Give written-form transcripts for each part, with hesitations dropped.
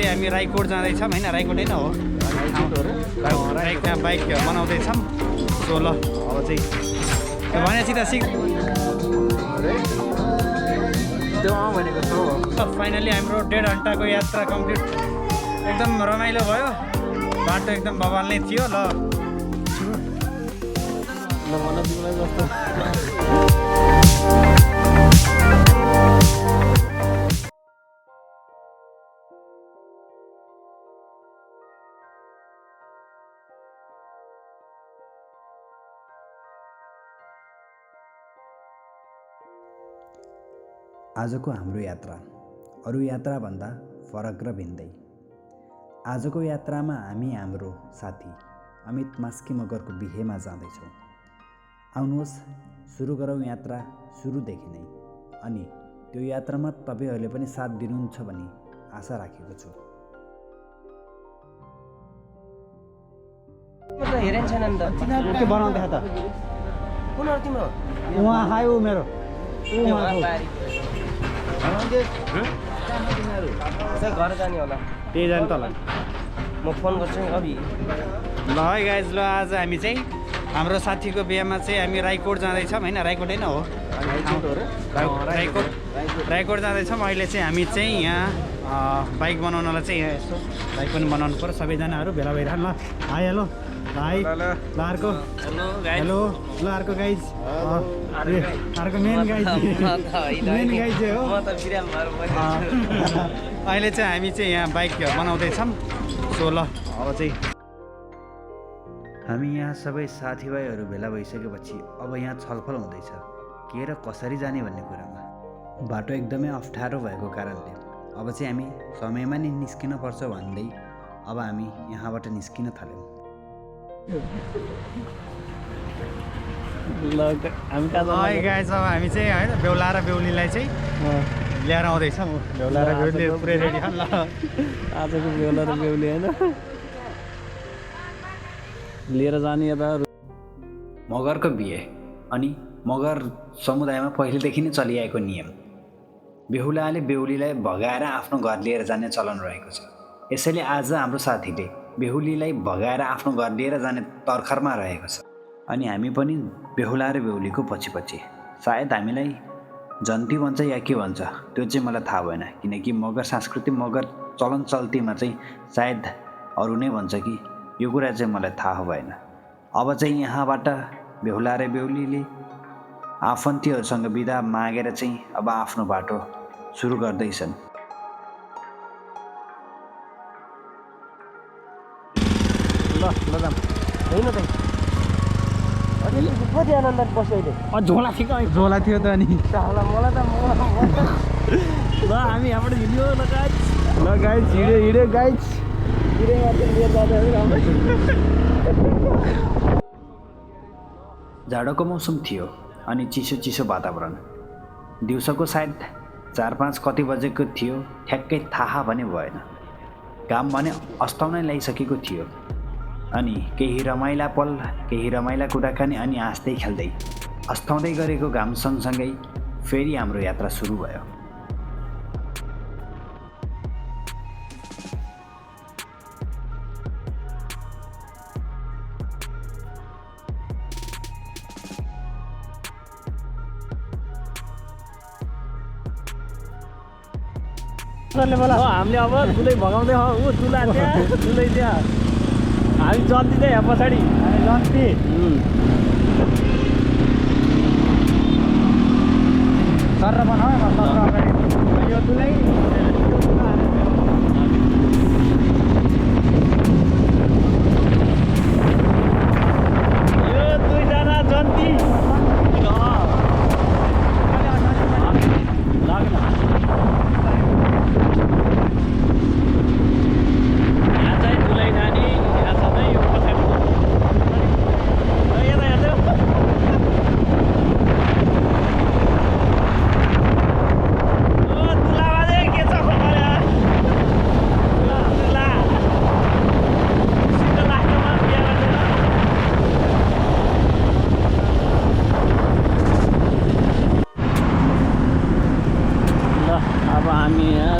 हामी राईकोट जाँदैछौँ होइन, राईकोट होइन हो, त्यहाँ बाइक बनाउँदैछौँ। सो ल अब चाहिँ भनेपछि त फाइनली हाम्रो 1.5 घन्टाको यात्रा कम्प्लिट। एकदम रमाइलो भयो, बाटो एकदम बवाल नै थियो। ल आजको हाम्रो यात्रा अरू यात्राभन्दा फरक र भिन्दै। आजको यात्रामा हामी हाम्रो साथी अमित मास्की मगरको बिहेमा जाँदैछौँ। आउनुहोस् सुरु गरौँ यात्रा सुरुदेखि नै। अनि त्यो यात्रामा तपाईँहरूले पनि साथ दिनुहुन्छ भन्ने आशा राखेको छु। घर जाने होला, त्यही जाने तल। म फोन गर्छु अभि। ल है गाइज, ल आज हामी चाहिँ हाम्रो साथीको बिहेमा चाहिँ हामी राईकोट जाँदैछौँ होइन, राईकोट होइन हो, राईकोट जाँदैछौँ। अहिले चाहिँ हामी चाहिँ यहाँ बाइक बनाउनलाई चाहिँ यहाँ यसो बाइक पनि बनाउनु पर्यो। सबैजनाहरू भेला भइरहनु। ल हाई हेलो भाइ, ल अर्को हेलो, ल अर्को गाइज, अर्को मेन गाइज हो। अहिले चाहिँ हामी चाहिँ यहाँ बाइक बनाउँदैछौँ। सो ल अब चाहिँ हामी यहाँ सबै साथीभाइहरू भेला भइसकेपछि अब यहाँ छलफल हुँदैछ के र कसरी जाने भन्ने कुरामा। बाटो एकदमै अप्ठ्यारो भएको कारणले अब चाहिँ हामी समयमा नै निस्किन पर्छ भन्दै अब हामी यहाँबाट निस्किन थाल्यौँ। गाइज अब हामी चाहिँ होइन बेहुला र बेहुलीलाई चाहिँ ल्याएर आउँदैछौँ। बेहुला र बेहुली पुरै रेडी ल। आजको बेहुला र बेहुली होइन लिएर जाने यता। मगरको बिहे अनि मगर समुदायमा पहिलेदेखि नै चलिआएको नियम, बेहुलाले बेहुलीलाई भगाएर आफ्नो घर लिएर जाने चलन रहेको छ। यसैले आज हाम्रो साथीले बेहुलीलाई भगाएर आफ्नो घर लिएर जाने तर्खरमा रहेको छ। अनि हामी पनि बेहुला र बेहुलीको पछि पछि। सायद हामीलाई जन्ती भन्छ या के भन्छ त्यो चाहिँ मलाई थाहा भएन, किनकि मगर संस्कृति मगर चलन चल्तीमा चाहिँ सायद अरू नै भन्छ कि यो कुरा चाहिँ मलाई थाहा भएन। अब चाहिँ यहाँबाट बेहुला र बेहुलीले आफन्तीहरूसँग बिदा मागेर चाहिँ अब आफ्नो बाटो सुरु गर्दैछन्। ल ल जाम होइन त कति आनन्द बस्यो अहिले। झोला थियो त अनि मलाई त ल हामी यहाँबाट हिँड्यो। ल गाइज हिँड्यो गाइज जाडोको मौसम थियो अनि चिसो चिसो वातावरण। दिउँसोको सायद 4-5 कति बजेको थियो ठ्याक्कै थाहा पनि भएन। घाम भने अस्ताउनै ल्याइसकेको थियो अनि केही रमाइला पल, केही रमाइला कुराकानी अनि हाँस्दै खेल्दै अस्ताउँदै गरेको घाम सँगसँगै फेरि हाम्रो यात्रा सुरु भयो। हामीले अब दुलै भगाउँदै ऊ दुला त्यहाँ दुलै त्यहाँ हामी जन्ती चाहिँ यहाँ पछाडि हामी जन्ती सर बनाऊ अगाडि यो दुलै यो दुईजना जन्ती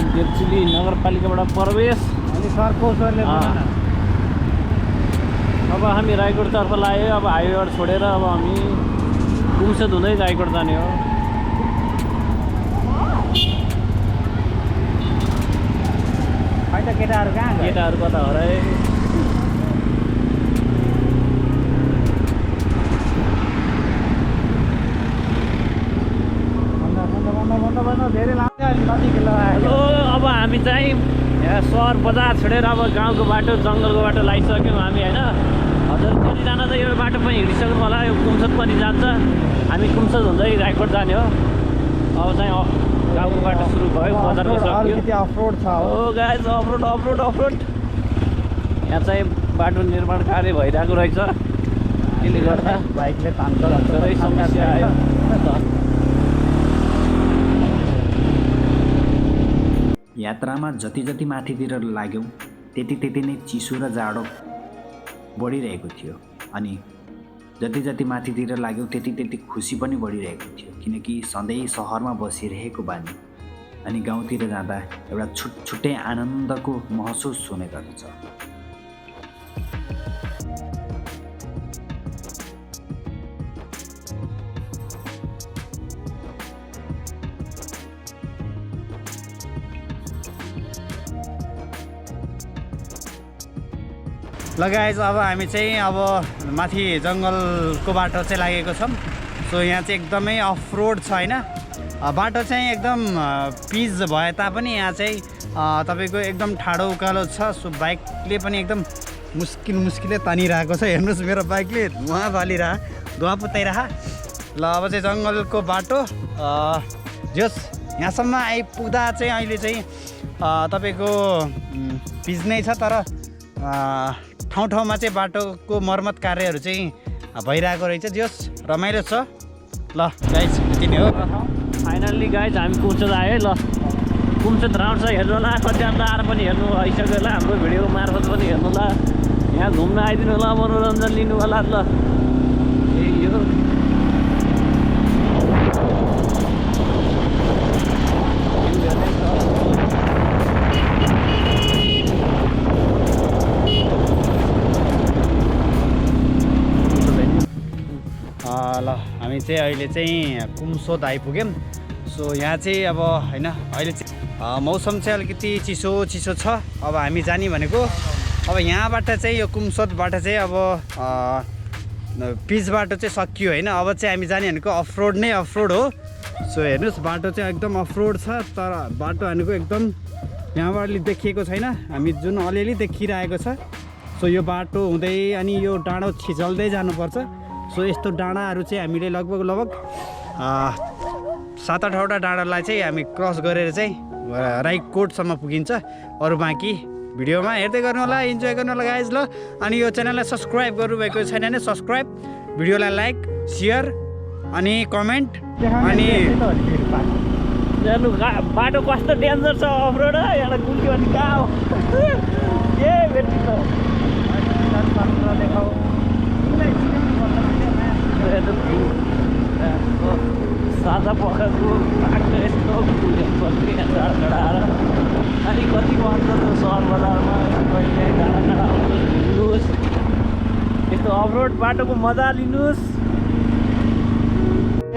देउचुली नगरपालिकाबाट प्रवेश अनि सरको सरले अब हामी रायगढतर्फ लाग्यो। अब हाइवेबाट छोडेर अब हामी कुम्सद हुँदै रायगढ जाने हो। खै त केटाहरू कहाँ गए? केटाहरू कता हो र? धेरै लाग्छ नजिकै हेलो, अब हामी चाहिँ यहाँ सहर बजार छोडेर अब गाउँको बाटो जङ्गलको बाटो लगाइसक्यौँ हामी होइन। हजुर कतिजना त यो बाटो पनि हिँडिसक्नु होला। यो कुम्सद पनि जान्छ। हामी कुम्सद हुँदै रायगढ जाने हो। अब चाहिँ गाउँको बाटो सुरु भयो, बजारको सक्यो। अफरोड छ हो गाइस, अफरोड अफरोड अफरोड। यहाँ चाहिँ बाटो निर्माण कार्य भइरहेको रहेछ। त्यसले गर्दा बाइकले तान्छ धेरै समस्या आयो। यात्रामा जति जति माथितिर लाग्यौँ त्यति नै चिसो र जाडो बढिरहेको थियो अनि जति जति माथितिर लाग्यौँ त्यति खुसी पनि बढिरहेको थियो, किनकि सधैँ सहरमा बसिरहेको बानी अनि गाउँतिर जाँदा एउटा छुट्टै आनन्दको महसुस हुने गर्दछ। लगाएछ अब हामी चाहिँ अब माथि जङ्गलको बाटो चाहिँ लागेको छौँ। सो यहाँ चाहिँ एकदमै अफ रोड छ होइन। बाटो चाहिँ एकदम पिच भए तापनि यहाँ चाहिँ तपाईँको एकदम ठाडो उकालो छ। सो बाइकले पनि एकदम मुस्किलले तानिरहेको छ। हेर्नुहोस् मेरो बाइकले धुवा पुताइरह। ल अब चाहिँ जङ्गलको बाटो जस यहाँसम्म आइपुग्दा चाहिँ अहिले चाहिँ तपाईँको पिच नै छ, तर ठाउँ-ठाउँमा चाहिँ बाटोको मर्मत कार्यहरू चाहिँ भइरहेको रहेछ। जस रमाइलो छ। ल गाइज यति नै हो। फाइनल्ली गाइज हामी कुम्सद आयो। ल कुम्सद राउन्ड छ, हेर्नु होला। कतिजना आएर पनि हेर्नु आइसक्यो होला, हाम्रो भिडियो मार्फत पनि हेर्नु होला। यहाँ घुम्न आइदिनु होला, मनोरञ्जन लिनु होला। ल यही हो। ल हामी चाहिँ अहिले चाहिँ कुम्सद आइपुग्यौँ। सो यहाँ चाहिँ अब होइन अहिले चाहिँ मौसम चाहिँ अलिकति चिसो छ। अब हामी जाने भनेको अब यहाँबाट चाहिँ यो कुम्सदबाट चाहिँ अब पिच बाटो चाहिँ सकियो होइन। अब चाहिँ हामी जाने भनेको अफरोड नै अफरोड हो। सो हेर्नुहोस् बाटो चाहिँ एकदम अफरोड छ, तर बाटो भनेको एकदम यहाँबाट देखिएको छैन। हामी जुन अलिअलि देखिरहेको छ। सो यो बाटो हुँदै अनि यो डाँडो छिचल्दै जानुपर्छ। सो यस्तो डाँडाहरू चाहिँ हामीले लगभग 7-8वटा डाँडालाई चाहिँ हामी क्रस गरेर चाहिँ राइकोटसम्म पुगिन्छ। अरू बाँकी भिडियोमा हेर्दै गर्नु होला, इन्जोय गर्नु होला गाइज। ल अनि यो च्यानललाई सब्सक्राइब गर्नुभएको छैन भने सब्सक्राइब, भिडियोलाई लाइक सेयर अनि कमेन्ट अनि जानु बाटो कस्तो डेन्जर छ अफरोड एउटा गुल्क्यो भने कहाँ हो ए भेट्नु सादा पखाको बाटो यस्तो घडाएर अनि कति पर्छ त्यो सहर बजारमा कहिले घाडा हिँड्नुहोस् यस्तो अफरोड बाटोको मजा लिनुहोस्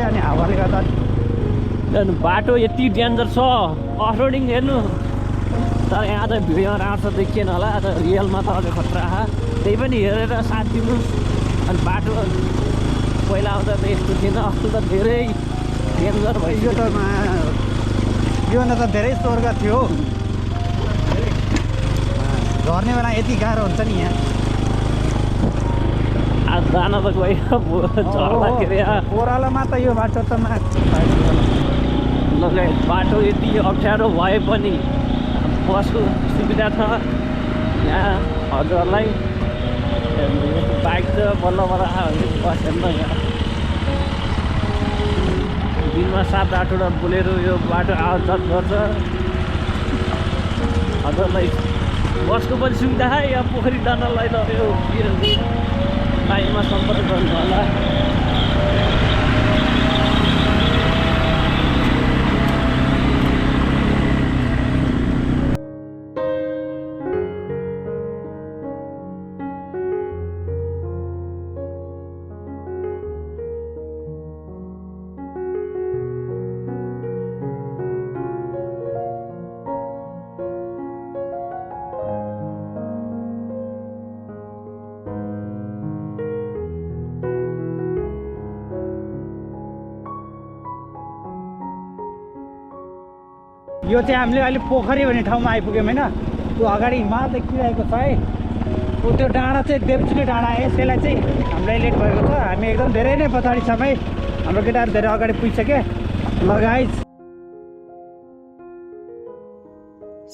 अनि हावाले गर्दा बाटो यति डेन्जर छ अफरोडिङ हेर्नु तर यहाँ त भिडियो राम्रो देखिएन होला रियलमा त अझै खतरा त्यही पनि हेरेर साथ दिनुहोस् अनि बाटो पहिला आउँदा त यस्तो थिएन अहिले त धेरै डेन्जर भइसक्यो योभन्दा त धेरै स्वर्ग थियो झर्ने बेला यति गाह्रो हुन्छ नि यहाँ आज जान त गयो झर्दाखेरि ओह्रालोमा त यो बाटो त बाटो यति अप्ठ्यारो भए पनि बसको सुविधा छ यहाँ हजुरहरूलाई बाइक त बल्ल बल्ल बस हेर्नु यहाँ दिनमा 7-8वटा बोलेरो यो बाटो आवत गर्छ हजुरलाई बसको पनि सुविधा है यहाँ पोखरी जानलाई त यो लाइनमा सम्पर्क गर्नु होला यो चाहिँ हामीले अहिले पोखरी भन्ने ठाउँमा आइपुग्यौँ होइन त्यो अगाडि हिमाल देखिरहेको छ है त्यो डाँडा चाहिँ देवचुली डाँडा है यसलाई चाहिँ हामीलाई लेट भएको छ हामी एकदम धेरै नै पछाडि छौँ है हाम्रो केटाहरू धेरै अगाडि पुगिसके लगाइ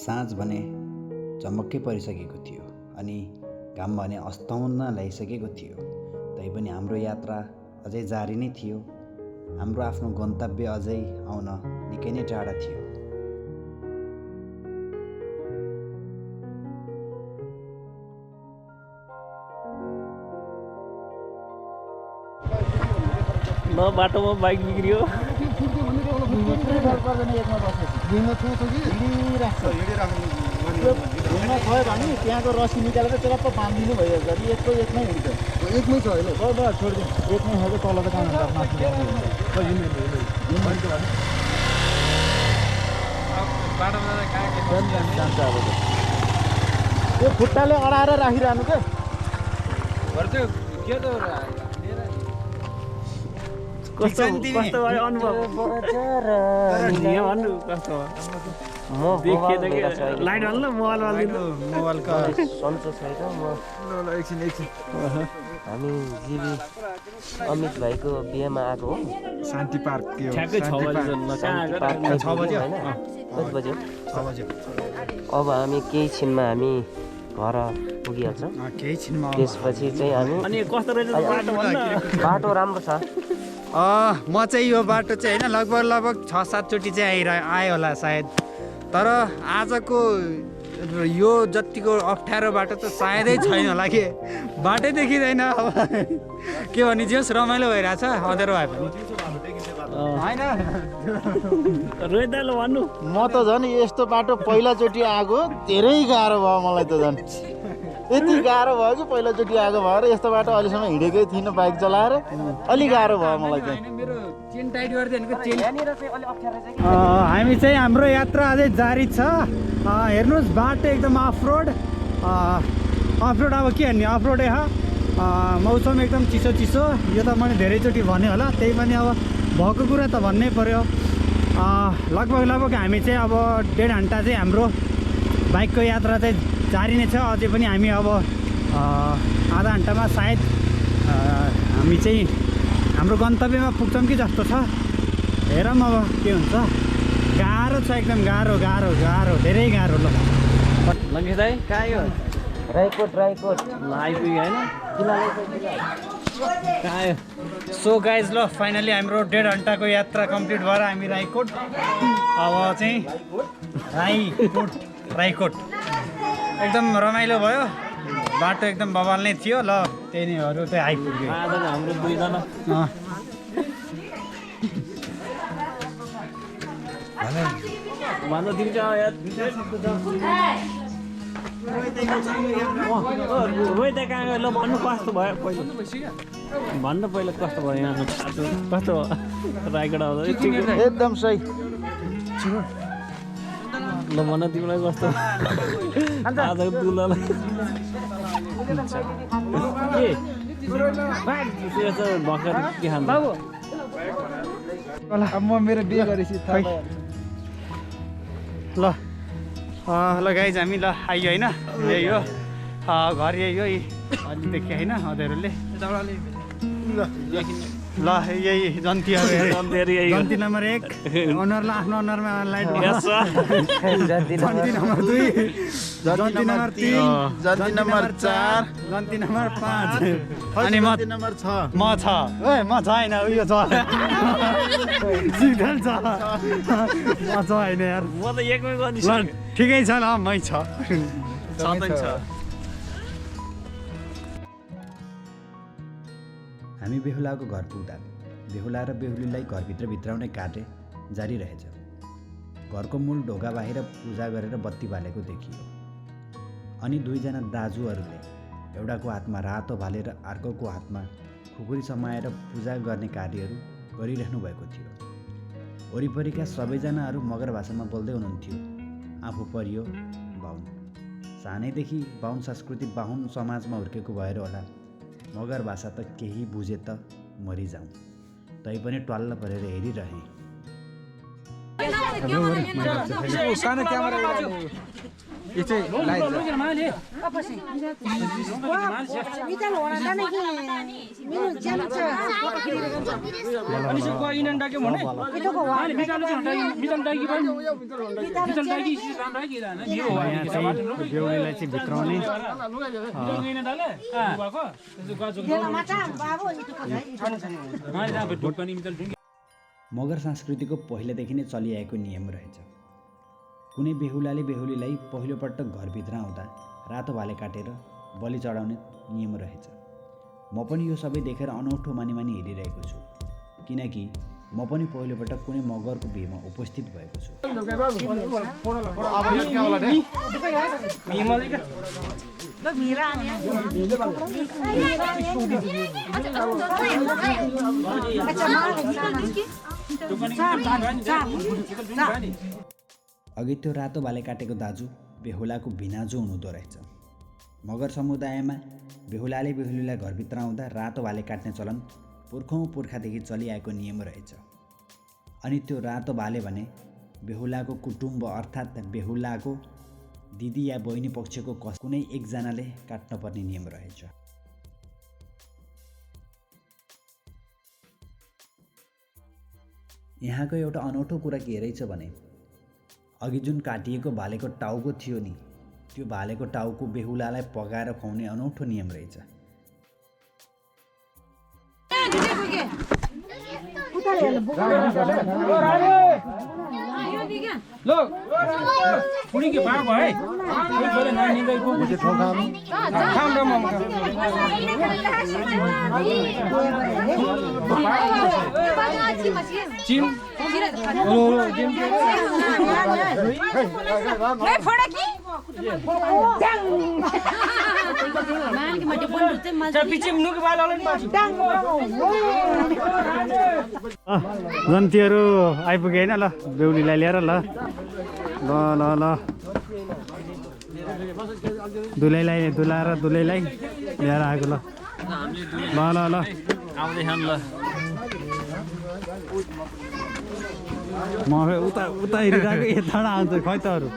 साँझ भने झमक्कै परिसकेको थियो अनि घाम भने अस्ताउन ल्याइसकेको थियो तैपनि हाम्रो यात्रा अझै जारी नै थियो हाम्रो आफ्नो गन्तव्य अझै आउन निकै नै टाढा थियो न बाटोमा बाइक बिग्रियो त्यहाँको रसी निकालेर चरप्प बाँधिदिनु भइहाल्छ अनि एकमै हुन्छ एकमै छ होइन छोडिदिनु एकमै खालको तल त यो खुट्टाले अडाएर राखिरहनु क्या कस्तो भयो अनुभव भन्नु कस्तो लाइट हाल्नु मोबाइल हालिदिनु मोबाइलको सन्चो छैन म एकछिन हामी जिबी अमित भाइको बिहेमा आएको हो शान्ति पार्क ठ्याक्कै 6 बजे कति बज्यो अब हामी केही छिनमा हामी घर पुगिहाल्छौँ केही छिनमा त्यसपछि चाहिँ हामी अनि कस्तो रहेछ बाटो राम्रो छ म चाहिँ यो बाटो चाहिँ होइन लगभग 6-7 चोटि चाहिँ आयो होला सायद तर आजको यो जतिको अप्ठ्यारो बाटो त सायदै छैन होला कि बाटै देखिँदैन अब के भने जस रमाइलो भइरहेछ अँध्यारो भए पनि होइन रोहितले भन्नु म त झन् यस्तो बाटो पहिलाचोटि आएको धेरै गाह्रो भयो मलाई त झन् यति गाह्रो भयो कि पहिलाचोटि आएको भएर यस्तो बाटो अहिलेसम्म हिँडेकै थिइनँ बाइक चलाएर अलिक गाह्रो भयो मलाई चाहिँ हामी चाहिँ हाम्रो यात्रा अझै जारी छ हेर्नुहोस् बाटो एकदम अफरोड अब के भन्ने अफरोडै मौसम एकदम चिसो यो त मैले धेरैचोटि भने होला त्यही पनि अब भएको कुरा त भन्नै पर्यो लगभग हामी चाहिँ अब 1.5 घन्टा चाहिँ हाम्रो बाइकको यात्रा चाहिँ जारी नै छ अझै पनि हामी अब आधा घन्टामा सायद हामी चाहिँ हाम्रो गन्तव्यमा पुग्छौँ कि जस्तो छ हेरौँ अब के हुन्छ गाह्रो छ एकदम गाह्रो धेरै गाह्रो ल लङ्केश दाइ कहाँ यो राइकोट आइपुग्यो होइन सो गाइज ल फाइनली हाम्रो 1.5 घन्टाको यात्रा कम्प्लिट भएर हामी राईकोट अब चाहिँ राईकोट एकदम रमाइलो भयो बाटो एकदम बवाल नै थियो ल त्यही नै अरू चाहिँ आइपुग्यो हाम्रो दुईजना भन्न दिन्छ रोहित कहाँ गयो ल भन्नु कस्तो भयो पहिला भन्नु पहिला कस्तो भयो यहाँ कस्तो रायगढ आउँदा एकदम सही ल भन तिमीलाई कस्तो आजको दुलालाई के भर्खर के खान्छ म मेरो बिहे गरेपछि ल ल गाइज हामी ल आइयो होइन यही हो घर यही हो अलि देखेँ होइन अँध्यारोले ल यही जन्तीहरू जन्ती नम्बर 1 अनुहारलाई आफ्नो अनुहारमा लाइट जन्ती नम्बर 2 जन्ती नम्बर 3 जन्ती नम्बर 4 जन्ती नम्बर 5 अनि जन्ती नम्बर 6 म छ ए म छ होइन उयो छ सिग्नल छ म छ होइन यार म त एकमै गर्नु ल ठिकै छ ल मै छ हामी बेहुलाको घर पुग्दा बेहुला र बेहुलीलाई घरभित्र भित्राउने कार्य जारी रहेछ। घरको मूल ढोका बाहिर पूजा गरेर बत्ती बालेको देखियो अनि दुईजना दाजुहरूले एउटाको हातमा रातो भाले र अर्कोको हातमा खुकुरी समाएर पूजा गर्ने कार्यहरू गरिरहनु भएको थियो। वरिपरिका सबैजनाहरू मगर भाषामा बोल्दै हुनुहुन्थ्यो। आफू परियो बाहुन। सानैदेखि बाहुन संस्कृति बाहुन समाजमा हुर्केको भएर होला मगर भाषा त केही बुझे त मरिजाउँ तैपनि ट्वाल्ल परेर हेरिरहे। बेहुलीलाई चाहिँ भित्राउने मगर संस्कृतिको पहिलेदेखि नै चलिआएको नियम रहेछ। कुनै बेहुलाले बेहुलीलाई पहिलोपटक घरभित्र आउँदा रातो भाले काटेर बलि चढाउने नियम रहेछ। म पनि यो सबै देखेर अनौठो मानि हेरिरहेको छु किनकि म पनि पहिलोपटक कुनै मगरको बिहेमा उपस्थित भएको छु। अघि त्यो रातो भाले काटेको दाजु बेहुलाको भिनाजु हुनुहुँदो रहेछ। मगर समुदायमा बेहुलाले बेहुलीलाई घरभित्र आउँदा रातो भाले काट्ने चलन पुर्खौँ पुर्खादेखि चलिआएको नियम रहेछ। अनि त्यो रातो भाले भने बेहुलाको कुटुम्ब अर्थात् बेहुलाको दिदी या बहिनी पक्षको कुनै एकजनाले काट्नुपर्ने नियम रहेछ। यहाँको एउटा अनौठो कुरा के रहेछ भने अघि जुन काटिएको भालेको टाउको थियो नि त्यो भालेको टाउको बेहुलालाई पकाएर खुवाउने अनौठो नियम रहेछ। जन्तीहरू आइपुगे होइन ल बेहुलीलाई लिएर ल ल ल ल दुलैलाई दुला र दुलैलाई लिएर आएको ल ल ल ल आउँदैछन् ल म उता उता हेरिरहेको यताबाट आउँछ खै त अरू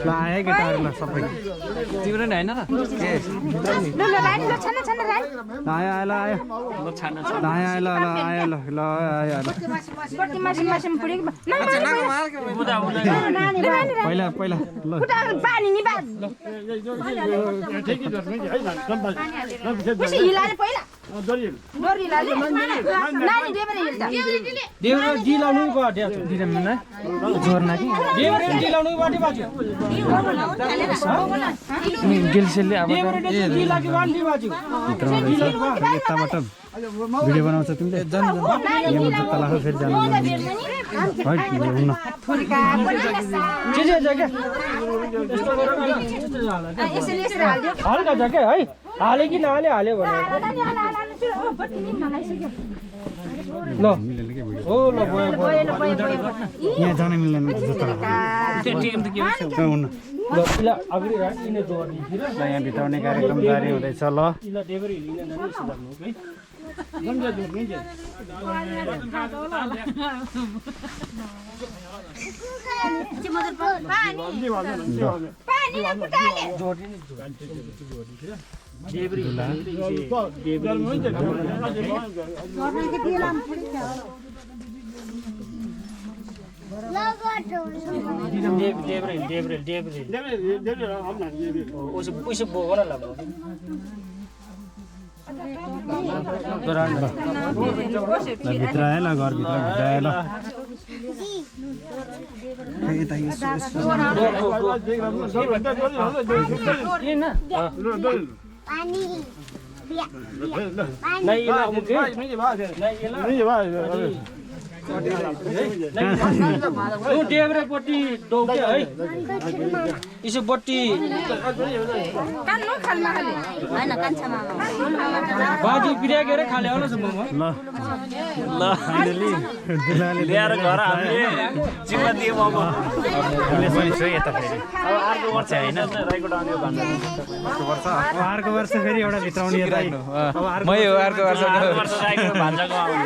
ल आयो केटाहरू ल सबै तिम्रो नि होइन र आयो आयो ल आयो आयो ल ल आयो ल ल आयो ल पहिला पहिला ल यताबाट भिडियो बनाउँछ तिमीले जुत्ता लाख फेरि जानु हल्का छ क्या है हाल्यो कि नहाल्यो हाल्यो भने ल हो ल यहाँ जान मिल्दैन जुत्ता हुन्न ल अगाडि यहाँ भित्राउने कार्यक्रम जारी हुँदैछ ल भित्र आयो ल घरभित्र भित्र आयो ल डेब्रेपट्टि डौक्यो है इसोपट्टि बाजी पिराकेर खाले होला ल फाइनली दुलाले ल्याएर घर हामीले जिम्मा दिए म पनि छ यता फेरि अब अर्को वर्ष होइन राईकोट आउने भन्नु अर्को वर्ष फेरि एउटा भित्राउने यता मै हो अर्को वर्ष राईकोट भान्जाको आउने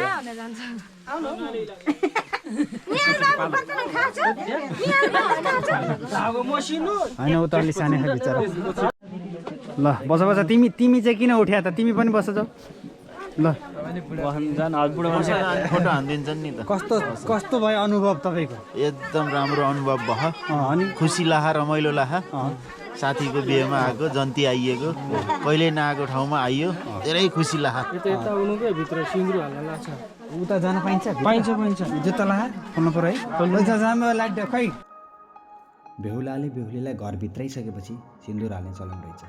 होइन उता अलि सानो खाले बिचरा ल बस बस तिमी तिमी चाहिँ किन उठ्या त तिमी पनि बस जाऊ ल फोटो हानिदिन्छन् नि त कस्तो कस्तो भयो अनुभव तपाईँको एकदम राम्रो अनुभव भयो अनि खुसी लाहा रमाइलो लाहा साथीको बिहेमा आएको जन्ती आइएको कहिले नआएको ठाउँमा आइयो धेरै खुसी लाहा उता जान पाइन्छ पाइन्छ पाइन्छ जुत्ता लाहा खोल्नु पर्यो है जानु लाइट खै बेहुलाले बेहुलीलाई घरभित्रै सकेपछि सिन्दुर हाल्ने चलन रहेछ।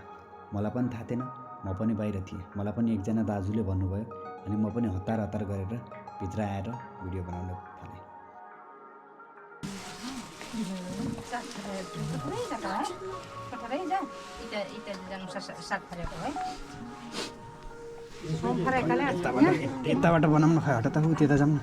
मलाई पनि थाहा थिएन, म पनि बाहिर थिएँ। मलाई पनि एकजना दाजुले भन्नुभयो अनि म पनि हतार हतार गरेर भित्र आएर भिडियो बनाउन थालेँ। यताबाट बनाउनु खै हट त त्यता जाऊँ न।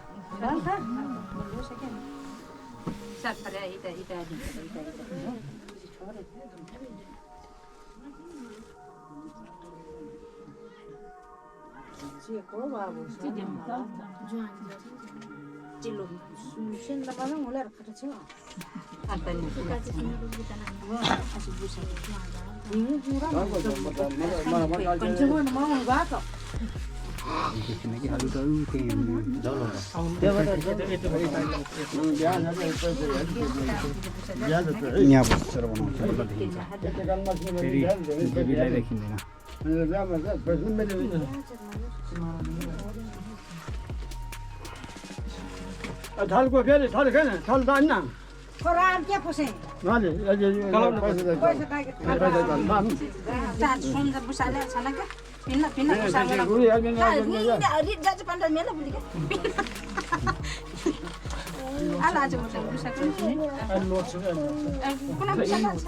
यहाँ बसेर बनाउँछ फेरि बिलाई देखिँदैन। ढलको फेरि ढल खेल ढल जान्न Koran क्या फसे नाले पैसा चार सुन जब बुसाले छाना के पिन्ना पिन्ना बुसाले रिट जाच पंडा मेला बुली के आला आज बुसा बुसा के कुना बुसा छाना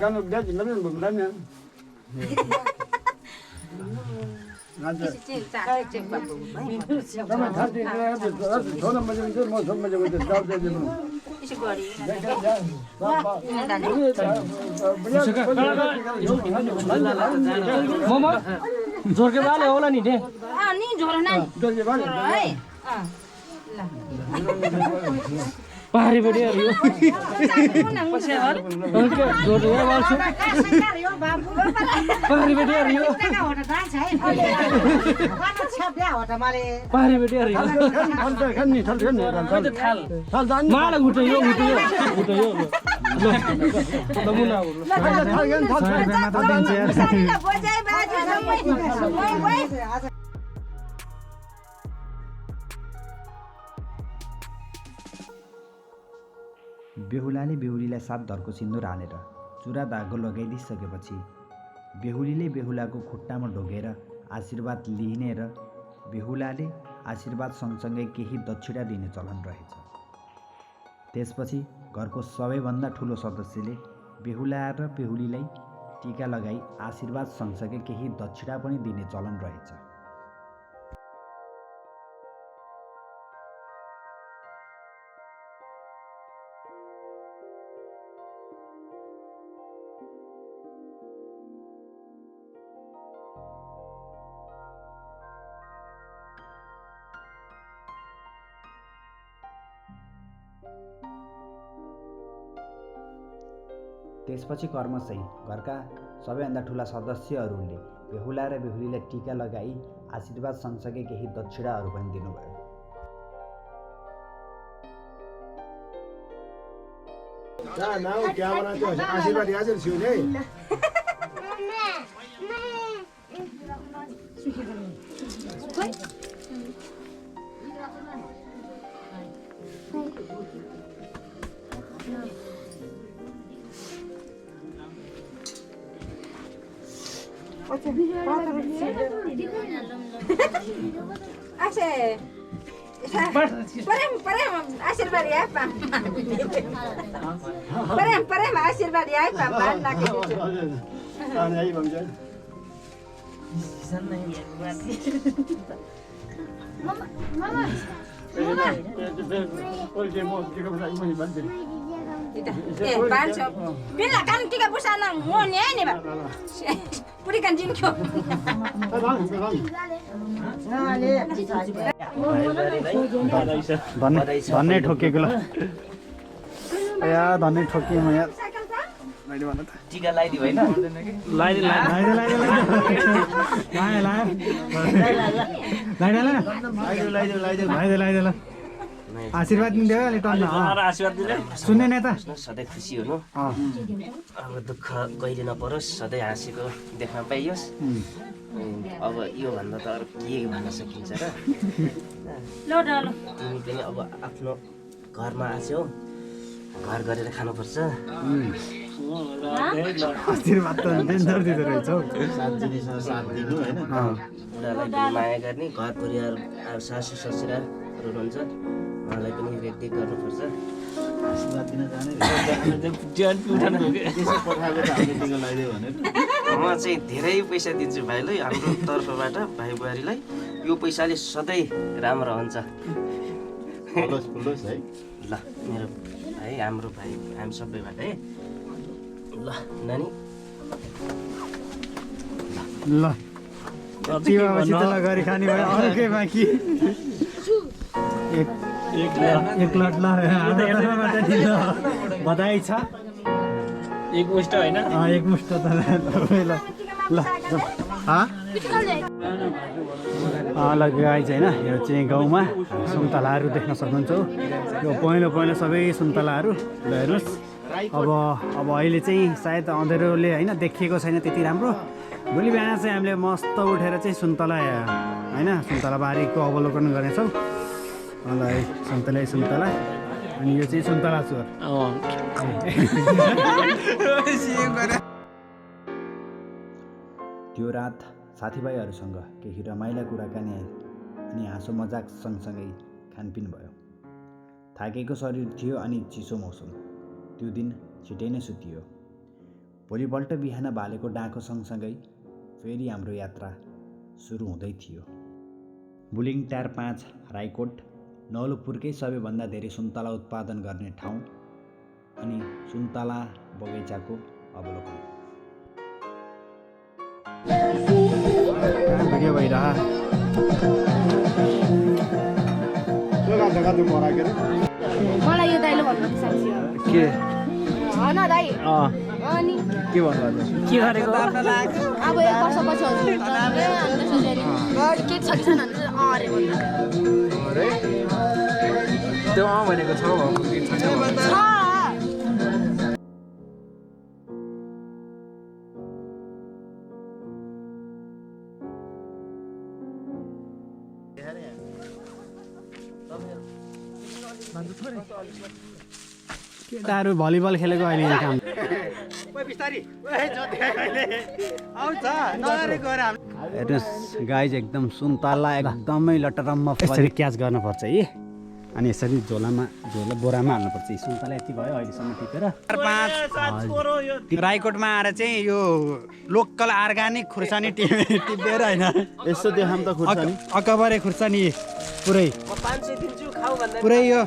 kan udah jimin bulan ya त्यसो गरी जोरके बाले होला नि दे नि झोर नै है पारी बेटीहरु यो पारी बेटीहरु यो पारी बेटीहरु यो माला उठ्यो यो नमुना बेहुलाले बेहुलीलाई 7 धर्को सिन्दुर हालेर चुरा धागो लगाइदिइसकेपछि बेहुलीले बेहुलाको खुट्टामा ढोगेर आशीर्वाद लिने र बेहुलाले आशीर्वाद सँगसँगै केही दक्षिणा दिने चलन रहेछ। त्यसपछि घरको सबैभन्दा ठुलो सदस्यले बेहुला र बेहुलीलाई टीका लगाई आशीर्वाद सँगसँगै केही दक्षिणा पनि दिने चलन रहेछ। त्यसपछि कर्मशै घरका सबैभन्दा ठुला सदस्यहरूले बेहुला र बेहुलीलाई टीका लगाई आशीर्वाद सँगसँगै केही दक्षिणाहरू पनि दिनुभयो। आशीर्वाद याजन छु नै आशीर्वाद या परम आशीर्वाद या पापा नाके bila kan tiga busana ngone ni ba puri kan jin kyo धन्नै ठोकेको ल या धन्नै ठोकिए म यार मैले भन्न त टीका लगाइदियो हैन लगाइदियो आशीर्वाद दिँदै अलि टन्न आशीर्वाद दिले सुन्ने नेता सधैँ खुसी हुनु अब दुःख कहिले नपरोस् सधैँ हाँसेको देख्न पाइयोस् अब यो भन्दा त अरू के भन्न सकिन्छ र तिमी पनि अब आफ्नो घरमा आछौ घर गरेर खानुपर्छ आशीर्वाद त डेन्जर दिँदो रहेछ हौ बुढालाई माया गर्ने घर परिवार अब सासू ससुराहरू हुनुहुन्छ उहाँलाई पनि रेखदेख गर्नुपर्छ आशीर्वाद दिन जाने म चाहिँ धेरै पैसा दिन्छु भाइलाई हाम्रो तर्फबाट भाइ बुहारीलाई यो पैसाले सधैँ राम्रो हुन्छ है ल मेरो भाइ हाम्रो भाइ हामी सबैबाट है ल नानी ल चिवासित गरी खाने भयो अरू केही बाँकी एक लट ल बधाई छ एक मुष्ट हैन एक मुष्ट त ल ल गाइज होइन यो चाहिँ गाउँमा सुन्तलाहरू देख्न सक्नुहुन्छ यो पहिलो सबै सुन्तलाहरू ल हेर्नुहोस् अब अहिले चाहिँ सायद अँध्यारोले होइन देखिएको छैन त्यति राम्रो भोलि बिहान चाहिँ हामीले मस्त उठेर चाहिँ सुन्तला होइन सुन्तला बारीको अवलोकन गर्नेछौँ ल है सुन्तला अनि यो चाहिँ सुन्तला चोर त्यो रात साथीभाइहरूसँग केही रमाइला कुराकानी अनि हाँसो मजाक सँगसँगै खानपिन भयो। थाकेको शरीर थियो अनि चिसो मौसम। त्यो दिन छिटै नै सुतियो। भोलिपल्ट बिहान बालेको डाँको सँगसँगै फेरि हाम्रो यात्रा सुरु हुँदै थियो। बुलिङ टार 5 राईकोट नवलपुरकै सबैभन्दा धेरै सुन्तला उत्पादन गर्ने ठाउँ अनि सुन्तला बगैँचाको अवलोकन। भिडियो भइरह मलाई यो दाइलो भन्नु साँच्ची हो के होइन दाइ अनि के भन्नु के गरेको अब एक वर्षपछि हजुर के छ कि छैन भने अरे त्यो भनेको छ केटाहरू भलिबल खेलेको अहिले यहाँ काम हेर्नुहोस् गाइज एकदम सुन्तला एकदमै लटरम्म यसरी क्याच गर्नुपर्छ है अनि यसरी बोरामा हाल्नुपर्छ सुन्तला यति भयो अहिलेसम्म टिपेर 4-5 राईकोटमा आएर चाहिँ यो लोकल अर्ग्यानिक खुर्सानी टिपेर होइन यसो देखाम त खुर्सानी अकबरे खुर्सानी पुरै यो